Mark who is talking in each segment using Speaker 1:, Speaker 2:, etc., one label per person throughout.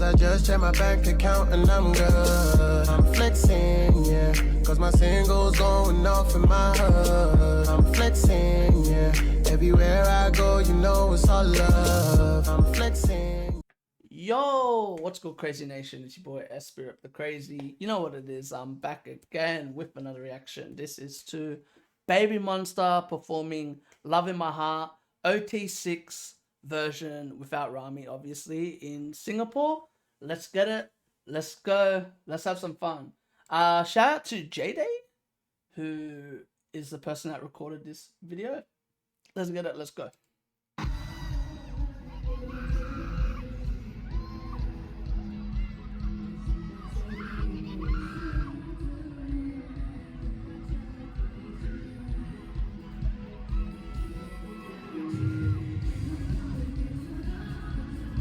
Speaker 1: I just check my bank account and I'm good. I'm flexing, yeah, cause my singles going off in my hood. I'm flexing, yeah, everywhere I go, you know it's all love. I'm flexing.
Speaker 2: Yo, what's good, Crazy Nation? It's your boy Espy the Crazy. You know what it is. I'm back again with another reaction. This is to Babymonster performing Love in My Heart, OT6 version without Rami, obviously, in Singapore. Let's get it. Let's go. Let's have some fun. Shout out to J-Day, who is the person that recorded this video. Let's get it. Let's go.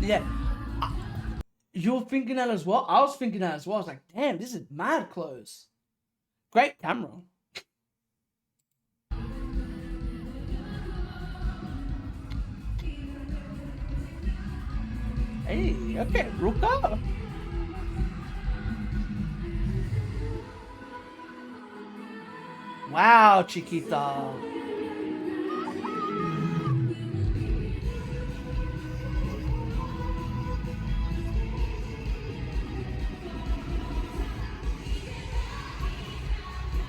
Speaker 2: Yeah, you were thinking that as well. I was thinking that as well. I was like, damn, this is mad close. Great camera. Hey, okay, Ruka. Wow, Chiquita.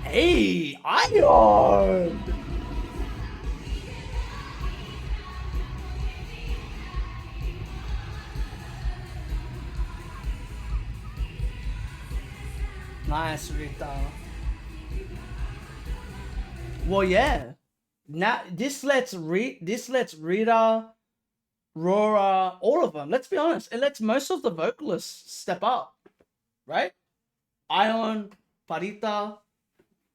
Speaker 2: Hey, Iron. Nice, Rita. Well, yeah. Now this lets Rita, Rora, all of them. Let's be honest. It lets most of the vocalists step up, right? Ion, Parita,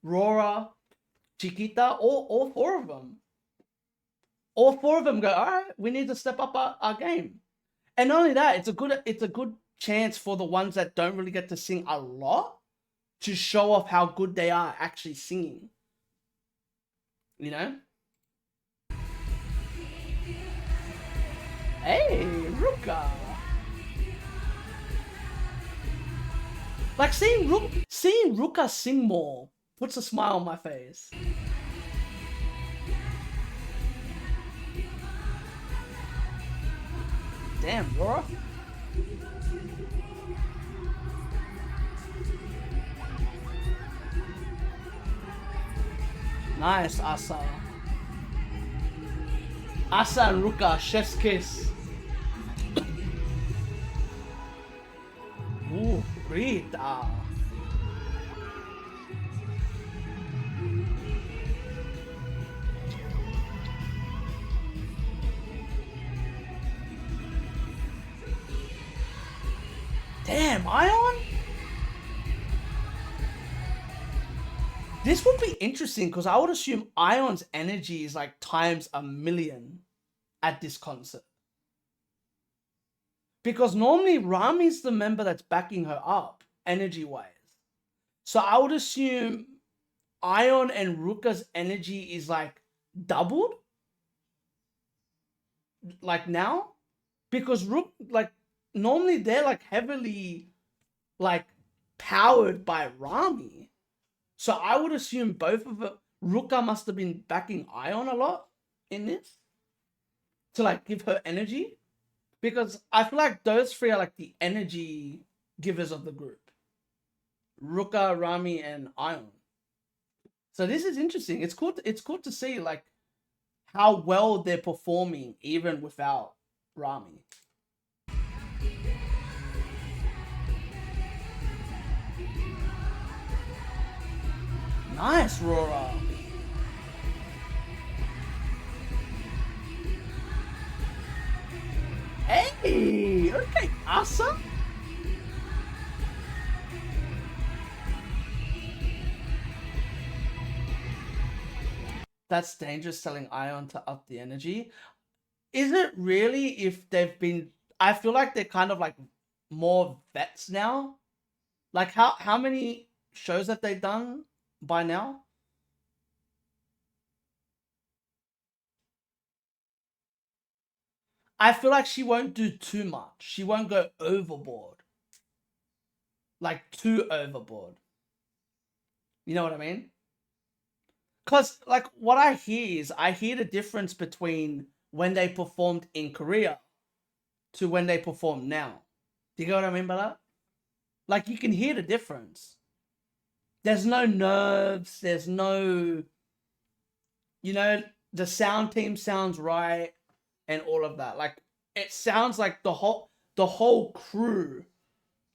Speaker 2: Rora, Chiquita, all four of them. All four of them go, all right, we need to step up our game. And not only that, it's a good chance for the ones that don't really get to sing a lot to show off how good they are actually singing. You know? Hey, Ruka. Like seeing Ruka sing more puts a smile on my face. Damn, Laura. Nice, Asa. Asa and Ruka, chef's kiss. Ooh, Rita. Damn, Ion? This would be interesting because I would assume Ion's energy is like times 1,000,000 at this concert. Because normally Rami's the member that's backing her up, energy-wise. So I would assume Ion and Ruka's energy is like doubled. Like now. Because normally they're like heavily like powered by Rami. So I would assume both of them, Ruka must have been backing Ion a lot in this to like give her energy, because I feel like those three are like the energy givers of the group. Ruka, Rami, and Ion. So this is interesting. It's cool. It's cool to see like how well they're performing even without Rami. Nice, Rora. Hey, okay, Asa. That's dangerous, telling Ion to up the energy. Is it really if they've been... I feel like they're kind of like more vets now. Like how many shows have they done by now? I feel like she won't do too much. She won't go overboard. Like too overboard. You know what I mean? Because like what I hear is I hear the difference between when they performed in Korea to when they perform now. Do you get what I mean by that? Like you can hear the difference. There's no nerves. There's no, you know, the sound team sounds right and all of that. Like it sounds like the whole crew,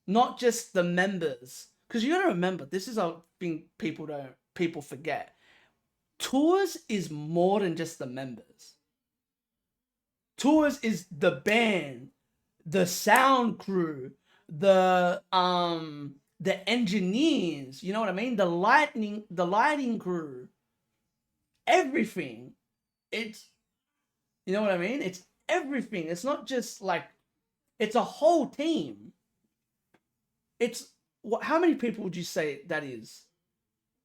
Speaker 2: not just the members. Because you gotta remember, this is a thing people forget. Tours is more than just the members. Tours is the band, the sound crew, the engineers, you know what I mean? The lighting crew, everything. It's, you know what I mean? It's everything. It's not just like, it's a whole team. It's what? How many people would you say that is?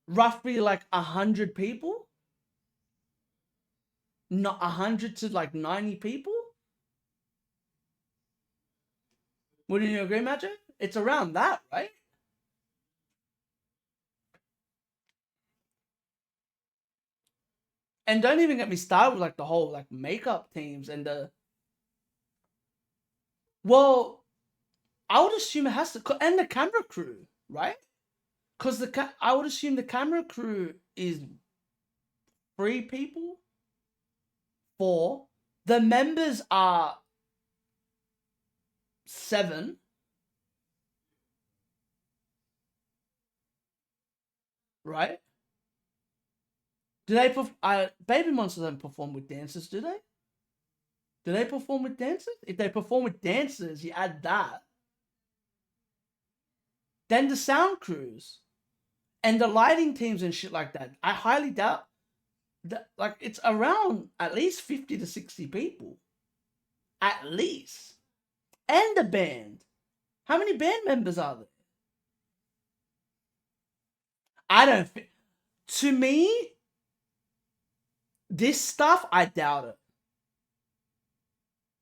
Speaker 2: Roughly like 100 people. Not 100 to like 90 people. Wouldn't you agree, Magic? It's around that, right? And don't even get me started with like the whole like makeup teams and the. Well, I would assume it has to, and the camera crew, right? Because I would assume the camera crew is 3 people, 4. The members are 7. Right? Do they Babymonster don't perform with dancers, do they? Do they perform with dancers? If they perform with dancers, you add that. Then the sound crews and the lighting teams and shit like that. I highly doubt that, like, it's around at least 50 to 60 people. At least. And the band. How many band members are there? I don't think. To me, this stuff, I doubt it.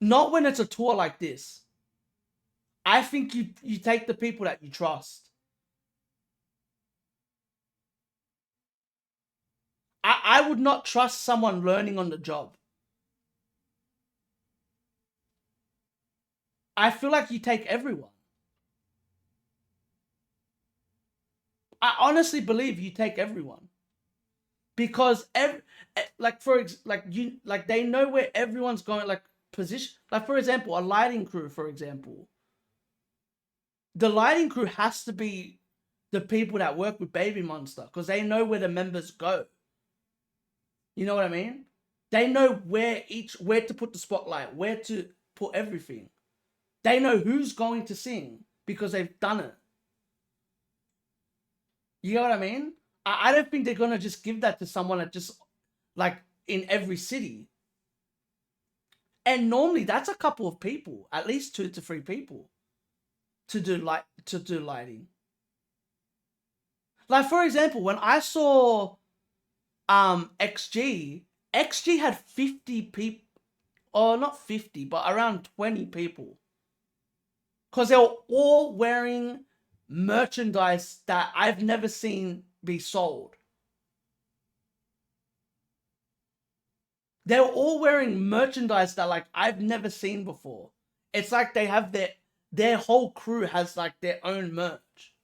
Speaker 2: Not when it's a tour like this. I think you take the people that you trust. I would not trust someone learning on the job. I feel like you take everyone. I honestly believe you take everyone. Because they know where everyone's going, like position. Like for example, a lighting crew, for example. The lighting crew has to be the people that work with Babymonster because they know where the members go. You know what I mean? They know where to put the spotlight, where to put everything. They know who's going to sing because they've done it. You know what I mean? I don't think they're gonna just give that to someone that just like in every city. And normally that's a couple of people, at least 2 to 3 people, to do lighting. Like for example, when I saw XG had 50 people, or not 50, but around 20 people. Because they were all wearing merchandise that I've never seen be sold. They were all wearing merchandise that like I've never seen before. It's like they have their whole crew has like their own merch.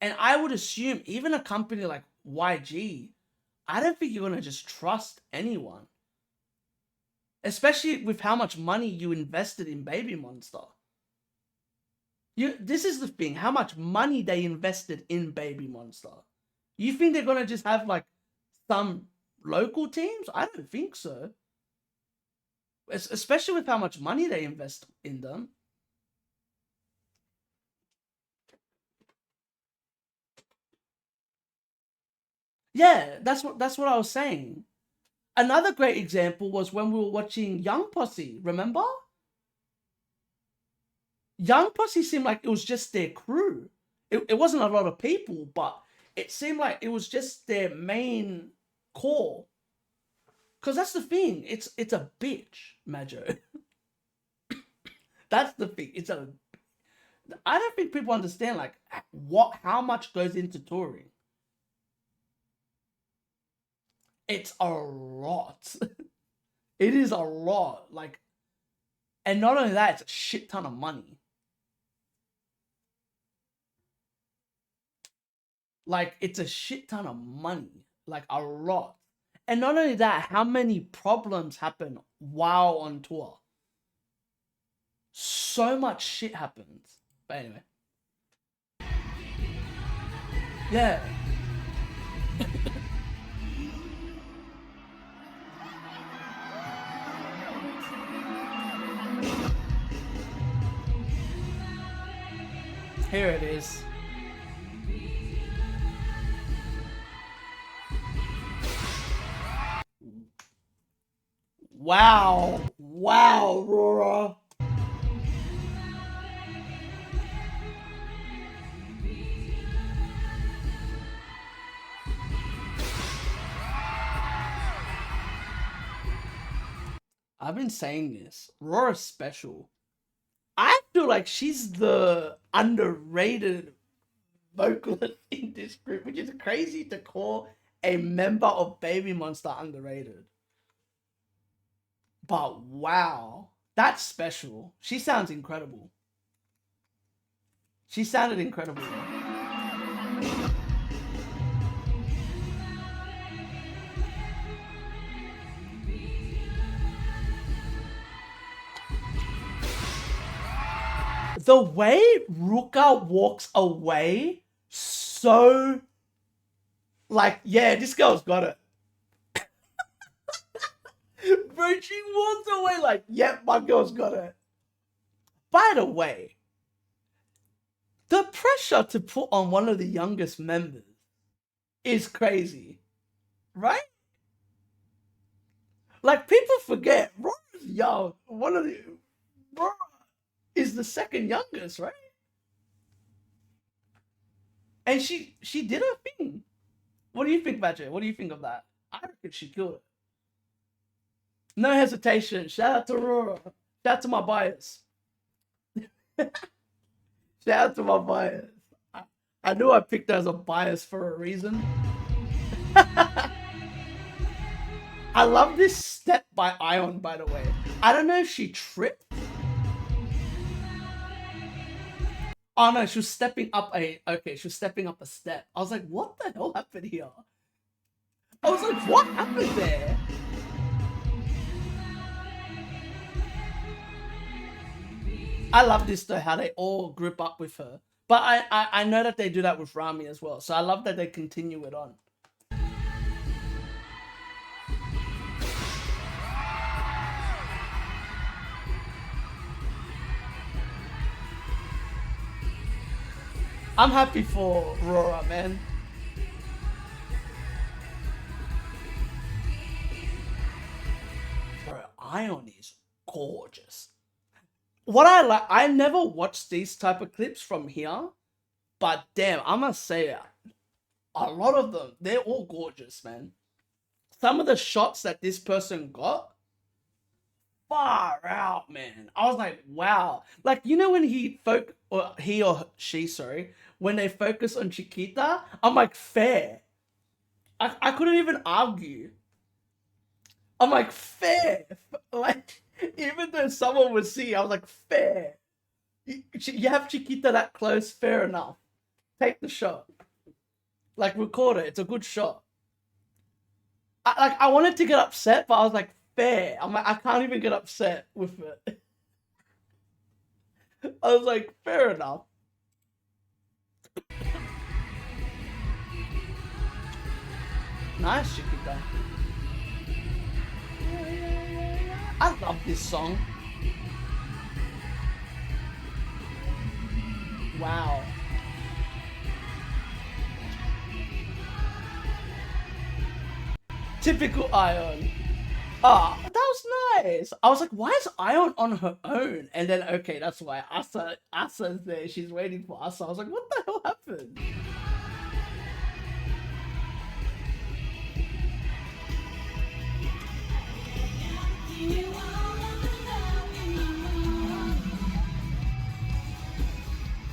Speaker 2: And I would assume even a company like YG, I don't think you're going to just trust anyone. Especially with how much money you invested in Babymonster. This is the thing, how much money they invested in Babymonster. You think they're going to just have like some local teams? I don't think so. Especially with how much money they invest in them. Yeah, that's what I was saying. Another great example was when we were watching Young Posse, remember? Young Posse seemed like it was just their crew. It wasn't a lot of people, but it seemed like it was just their main core. Because that's the thing. It's a bitch, Majo. That's the thing. I don't think people understand like how much goes into touring. It's a lot. It is a lot. Like, and not only that, it's a shit ton of money. Like, it's a shit ton of money. Like, a lot. And not only that, how many problems happen while on tour? So much shit happens. But anyway. Yeah. Here it is. Wow. Wow, Rora. I've been saying this. Rora's special. I feel like she's the underrated vocalist in this group, which is crazy to call a member of Babymonster underrated. But wow, that's special. She sounds incredible. She sounded incredible. The way Ruka walks away, so like, yeah, this girl's got it. Bro, she walks away like, yep, my girl's got it. By the way, the pressure to put on one of the youngest members is crazy, right? Like, people forget, Rora's young. Rora is the second youngest, right? And she did her thing. What do you think, Badger? What do you think of that? I reckon she killed it. No hesitation. Shout out to Rora. Shout out to my bias. Shout out to my bias. I knew I picked her as a bias for a reason. I love this step by Ion, by the way. I don't know if she tripped. Oh no, she was stepping up she was stepping up a step. I was like, what the hell happened here? I was like, what happened there? I love this though, how they all group up with her. But I know that they do that with Rami as well. So I love that they continue it on. I'm happy for Rora, man. Bro, Ion is gorgeous. What I like, I never watched these type of clips from here, but damn, I must say, a lot of them, they're all gorgeous, man. Some of the shots that this person got, far out, man. I was like, wow. Like, you know when he or she, sorry, when they focus on Chiquita, I'm like, fair. I couldn't even argue. I'm like, fair. Like, even though someone would see, I was like, fair. You have Chiquita that close, fair enough. Take the shot. Like, record it. It's a good shot. I wanted to get upset, but I was like, fair. I'm like, I can't even get upset with it. I was like, fair enough. Nice, Chiquita. I love this song. Wow. Typical Ion. Ah, that was nice. I was like, why is Ion on her own? And then, okay, that's why Asa's there. She's waiting for Asa. I was like, what the hell happened?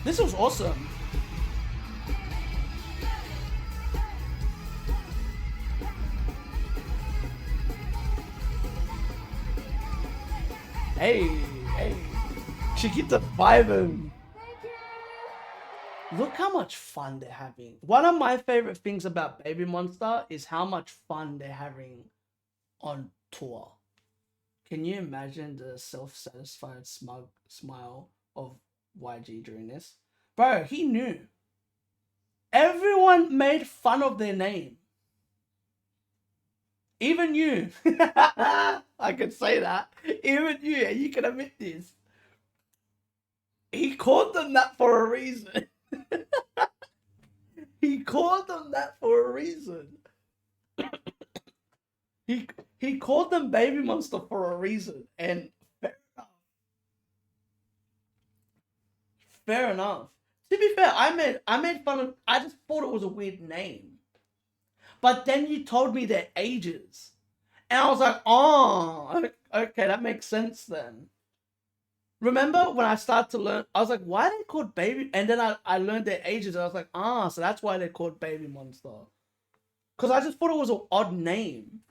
Speaker 2: This was awesome. Hey, hey. Chiquita vibing. Look how much fun they're having. One of my favorite things about Babymonster is how much fun they're having on tour. Can you imagine the self-satisfied smug smile of YG during this? Bro, he knew. Everyone made fun of their name. Even you. I can say that. Even you, and you can admit this. He called them that for a reason. He called them that for a reason. He called them Babymonster for a reason, and fair enough. Fair enough. To be fair, I made fun of. I just thought it was a weird name, but then you told me their ages, and I was like, oh, okay, that makes sense then. Remember when I started to learn, I was like, why are they called Baby? And then I learned their ages, and I was like, so that's why they're called Babymonster. Because I just thought it was an odd name.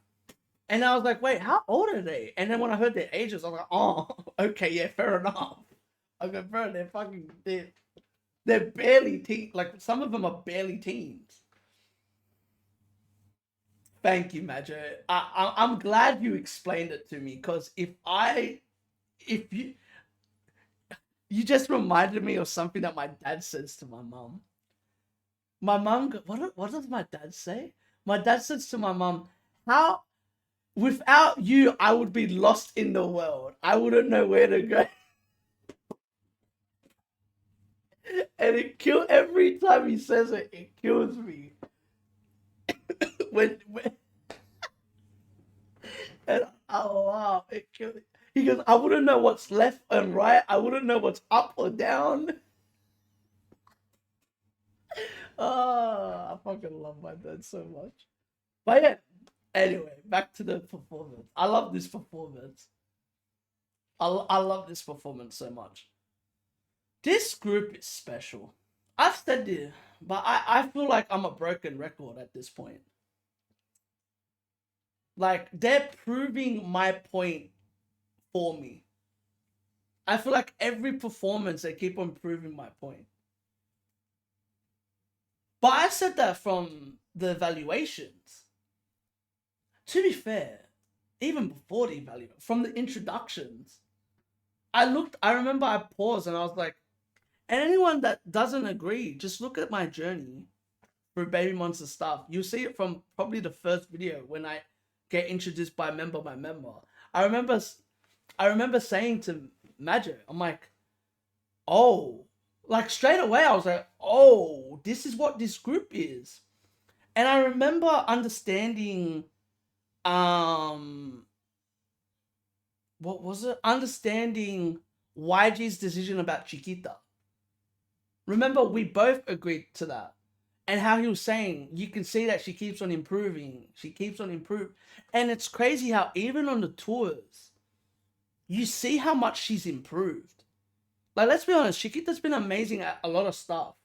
Speaker 2: And I was like, wait, how old are they? And then when I heard their ages, I was like, oh, okay, yeah, fair enough. I go, bro, they're barely teens. Like, some of them are barely teens. Thank you, Majo. I'm glad you explained it to me, because if you just reminded me of something that my dad says to my mom. My mom, what does my dad say? My dad says to my mom, how, without you, I would be lost in the world. I wouldn't know where to go. And it kills, every time he says it, it kills me. when and oh wow, it kills me. He goes, I wouldn't know what's left and right. I wouldn't know what's up or down. Oh, I fucking love my dad so much. But yeah, anyway, back to the performance. I love this performance. I love this performance so much. This group is special. I've said it, but I feel like I'm a broken record at this point. Like, they're proving my point for me. I feel like every performance they keep on proving my point. But I said that from the evaluations. To be fair, even before the evaluation, from the introductions, I remember I paused and I was like, and anyone that doesn't agree, just look at my journey through Babymonster stuff. You'll see it from probably the first video when I get introduced by member by member. I remember saying to Majo, I'm like, oh, like straight away I was like, oh, this is what this group is. And I remember understanding, what was it? Understanding YG's decision about Chiquita. Remember, we both agreed to that. And how he was saying, you can see that she keeps on improving. She keeps on improving. And it's crazy how even on the tours, you see how much she's improved. Like, let's be honest, Chiquita's been amazing at a lot of stuff.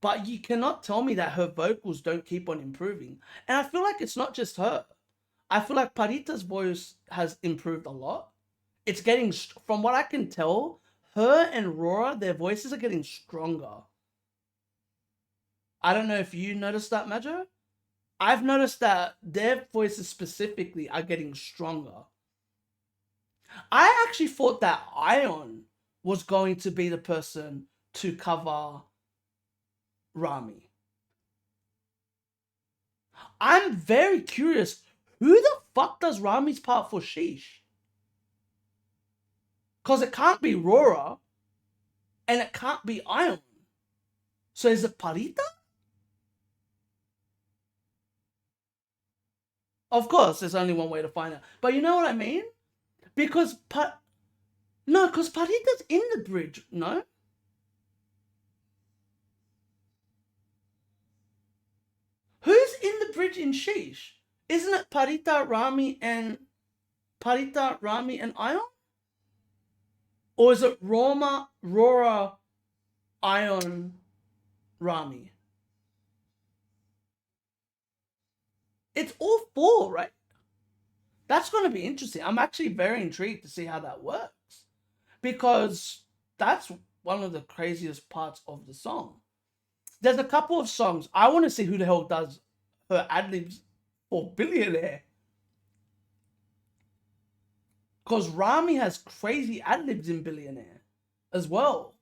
Speaker 2: But you cannot tell me that her vocals don't keep on improving. And I feel like it's not just her. I feel like Parita's voice has improved a lot. It's getting, from what I can tell, her and Rora, their voices are getting stronger. I don't know if you noticed that, Majo. I've noticed that their voices specifically are getting stronger. I actually thought that Ion was going to be the person to cover Rami. I'm very curious, who the fuck does Rami's part for Sheesh? Because it can't be Rora, and it can't be Ion. So is it Parita? Of course, there's only one way to find out. But you know what I mean? Because because Parita's in the bridge, no? Who's in the bridge in Sheesh? Isn't it Parita, Rami, and Ion? Or is it Rora, Ion, Rami. It's all four, right? That's going to be interesting. I'm actually very intrigued to see how that works, because that's one of the craziest parts of the song. There's a couple of songs I want to see who the hell does her ad libs for Billionaire, because Rami has crazy ad libs in Billionaire as well.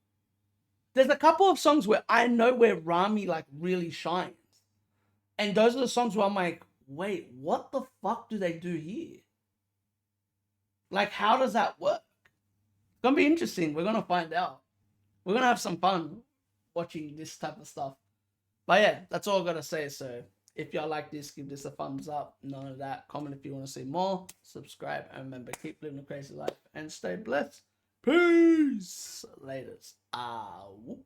Speaker 2: There's a couple of songs where I know where Rami like really shines, and those are the songs where I'm like, wait, what the fuck do they do here? Like, how does that work? It's gonna be interesting. We're gonna find out. We're gonna have some fun watching this type of stuff. But yeah, that's all I gotta say. So if y'all like this, give this a thumbs up. None of that. Comment if you want to see more. Subscribe, and remember, keep living a crazy life and stay blessed. Peace. Laters. Whoop.